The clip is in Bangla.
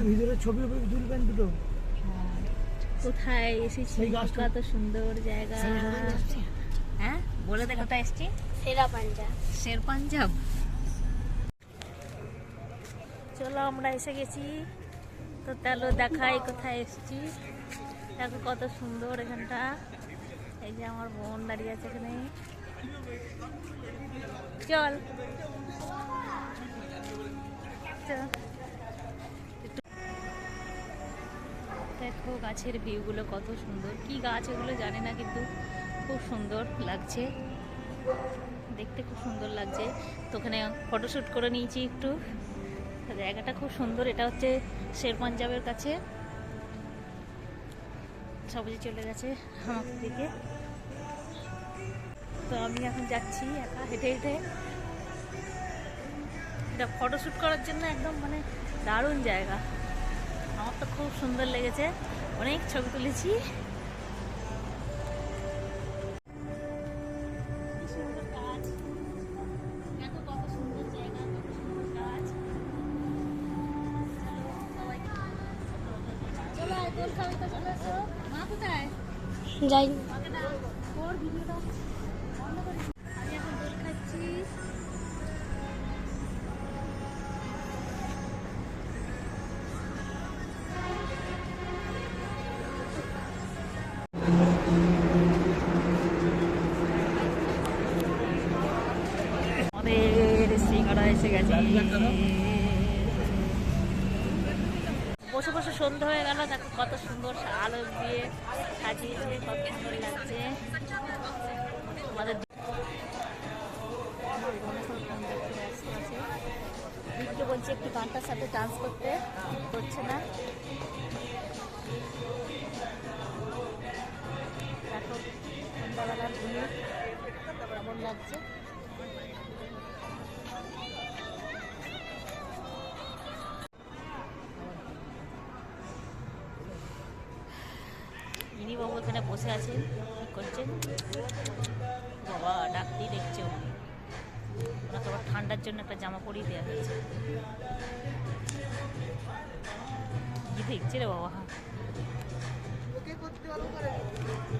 ভিতরে ছবি তুলবেন দুটো। কোথায় এসেছি, কত সুন্দর জায়গা। হ্যাঁ বলে দে কোথায় এসেছি। সেরা পাঞ্জাব। শের পাঞ্জাব। চলো আমরা এসে গেছি, তো তাহলে দেখাই কোথায় এসেছি। দেখো কত সুন্দর এখানটা। এই যে আমার বোন দাঁড়িয়ে আছে এখানে। চল দেখো গাছের ভিউগুলো কত সুন্দর। কি গাছ এগুলো জানি না, কিন্তু খুব সুন্দর লাগছে দেখতে, খুব সুন্দর লাগছে। তো ওখানে ফটোশ্যুট করে নিয়েছি একটু। জায়গাটা খুব সুন্দর। এটা হচ্ছে শের পাঞ্জাবের কাছে। সবাই চলে গেছে আমাদের দিকে, তো আমি এখন যাচ্ছি একা হেঁটে হেঁটে। এটা ফটোশ্যুট করার জন্য একদম মানে দারুণ জায়গা। আমার তো খুব সুন্দর লেগেছে, অনেক ছবি তুলেছি। যাই আমাদের সিঙ্গারা এসে গেছে। বসে বসে সন্ধ্যা হয়ে গেল। দেখো কত সুন্দর আলো দিয়ে সাজিয়েছে, কত সুন্দর লাগছে। আমাদের দিদিকে বলছি একটু গানটার সাথে ডান্স করতে, করছে না। দেখো সন্ধ্যাবেলার ভিউ কেমন লাগছে। ইনি বাবু এখানে বসে আছেন, কি করছেন বাবা? ডাকতেই দেখছে উনি। ওনাকে আবার ঠান্ডার জন্য একটা জামা পরিয়ে দেওয়া হয়েছে। কি দেখছে রে বাবা?